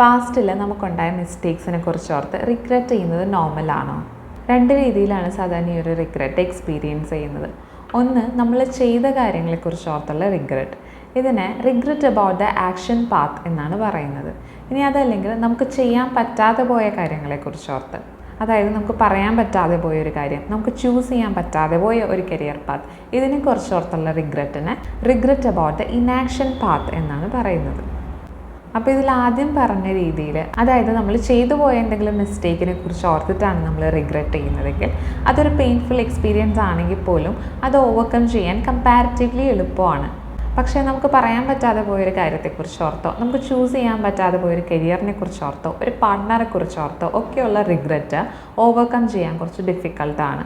പാസ്റ്റിൽ നമുക്കുണ്ടായ മിസ്റ്റേക്സിനെ കുറിച്ച് ഓർത്ത് റിഗ്രറ്റ് ചെയ്യുന്നത് നോർമലാണോ? രണ്ട് രീതിയിലാണ് സാധാരണ ഈ ഒരു റിഗ്രറ്റ് എക്സ്പീരിയൻസ് ചെയ്യുന്നത്. ഒന്ന്, നമ്മൾ ചെയ്ത കാര്യങ്ങളെക്കുറിച്ച് ഓർത്തുള്ള റിഗ്രറ്റ്. ഇതിനെ regret about the action path എന്നാണ് പറയുന്നത്. ഇനി അതല്ലെങ്കിൽ നമുക്ക് ചെയ്യാൻ പറ്റാതെ പോയ കാര്യങ്ങളെക്കുറിച്ച് ഓർത്ത്, അതായത് നമുക്ക് പറയാൻ പറ്റാതെ പോയ ഒരു കാര്യം, നമുക്ക് ചൂസ് ചെയ്യാൻ പറ്റാതെ പോയ ഒരു കരിയർ പാത്ത്, ഇതിനെക്കുറിച്ച് ഓർത്തുള്ള റിഗ്രറ്റിനെ regret about the inaction path എന്നാണ് പറയുന്നത്. അപ്പോൾ ഇതിൽ ആദ്യം പറഞ്ഞ രീതിയിൽ, അതായത് നമ്മൾ ചെയ്തു പോയ എന്തെങ്കിലും മിസ്റ്റേക്കിനെ കുറിച്ച് ഓർത്തിട്ടാണ് നമ്മൾ റിഗ്രറ്റ് ചെയ്യുന്നതെങ്കിൽ അതൊരു പെയിൻഫുൾ എക്സ്പീരിയൻസ് ആണെങ്കിൽ പോലും അത് ഓവർകം ചെയ്യാൻ കമ്പാരിറ്റീവ്ലി എളുപ്പമാണ്. പക്ഷേ നമുക്ക് പറയാൻ പറ്റാതെ പോയൊരു കാര്യത്തെക്കുറിച്ച് ഓർത്തോ, നമുക്ക് ചൂസ് ചെയ്യാൻ പറ്റാതെ പോയൊരു കരിയറിനെ കുറിച്ച് ഓർത്തോ, ഒരു പാർട്ട്ണറെ കുറിച്ച് ഓർത്തോ ഒക്കെയുള്ള റിഗ്രറ്റ് ഓവർകം ചെയ്യാൻ കുറച്ച് ഡിഫിക്കൽട്ടാണ്.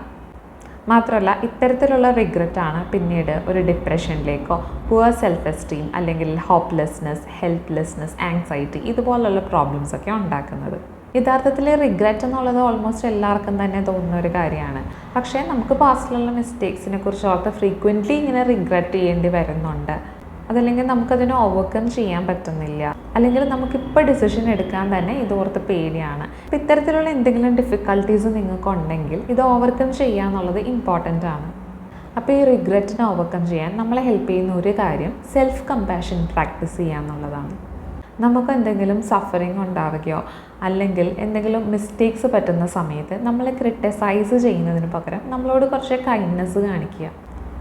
മാത്രമല്ല ഇത്തരത്തിലുള്ള റിഗ്രറ്റാണ് പിന്നീട് ഒരു ഡിപ്രഷനിലേക്കോ പുവർ സെൽഫ് എസ്റ്റീം അല്ലെങ്കിൽ ഹോപ്പ്ലെസ്നെസ്, ഹെൽപ്ലെസ്നെസ്, ആങ്സൈറ്റി ഇതുപോലുള്ള പ്രോബ്ലംസൊക്കെ ഉണ്ടാക്കുന്നത്. യഥാർത്ഥത്തിൽ റിഗ്രറ്റ് എന്നുള്ളത് ഓൾമോസ്റ്റ് എല്ലാവർക്കും തന്നെ തോന്നുന്ന ഒരു കാര്യമാണ്. പക്ഷേ നമുക്ക് പാസ്റ്റിലുള്ള മിസ്റ്റേക്സിനെ കുറിച്ച് ഓർത്ത് ഫ്രീക്വൻ്റ്ലി ഇങ്ങനെ റിഗ്രറ്റ് ചെയ്യേണ്ടി വരുന്നുണ്ട്. അതല്ലെങ്കിൽ നമുക്കതിനെ ഓവർകം ചെയ്യാൻ പറ്റുന്നില്ല, അല്ലെങ്കിൽ നമുക്കിപ്പോൾ ഡിസിഷൻ എടുക്കാൻ തന്നെ ഇതോർത്ത് പേടിയാണ്. അപ്പോൾ ഇത്തരത്തിലുള്ള എന്തെങ്കിലും ഡിഫിക്കൽട്ടീസ് നിങ്ങൾക്കുണ്ടെങ്കിൽ ഇത് ഓവർകം ചെയ്യുക എന്നുള്ളത് ഇമ്പോർട്ടൻ്റ് ആണ്. അപ്പോൾ ഈ റിഗ്രറ്റിനെ ഓവർകം ചെയ്യാൻ നമ്മളെ ഹെൽപ്പ് ചെയ്യുന്ന ഒരു കാര്യം സെൽഫ് കമ്പാഷൻ പ്രാക്ടീസ് ചെയ്യുക എന്നുള്ളതാണ്. നമുക്ക് എന്തെങ്കിലും സഫറിങ് ഉണ്ടാവുകയോ അല്ലെങ്കിൽ എന്തെങ്കിലും മിസ്റ്റേക്സ് പറ്റുന്ന സമയത്ത് നമ്മളെ ക്രിട്ടിസൈസ് ചെയ്യുന്നതിന് പകരം നമ്മളോട് കുറച്ച് കൈൻഡ്നെസ് കാണിക്കുക.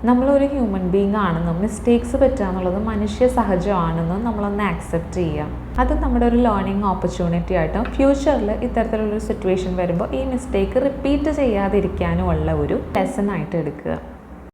നമ്മളൊരു ഹ്യൂമൻ ബീങ് ആണെന്നും മിസ്റ്റേക്സ് പറ്റുക എന്നുള്ളത് മനുഷ്യ സഹജമാണെന്നും നമ്മളൊന്ന് ആക്സെപ്റ്റ് ചെയ്യുക. അത് നമ്മുടെ ഒരു ലേണിംഗ് ഓപ്പർച്യൂണിറ്റി ആയിട്ടും ഫ്യൂച്ചറിൽ ഇത്തരത്തിലുള്ളൊരു സിറ്റുവേഷൻ വരുമ്പോൾ ഈ മിസ്റ്റേക്ക് റിപ്പീറ്റ് ചെയ്യാതിരിക്കാനും ഉള്ള ഒരു ലെസൺ ആയിട്ട് എടുക്കുക.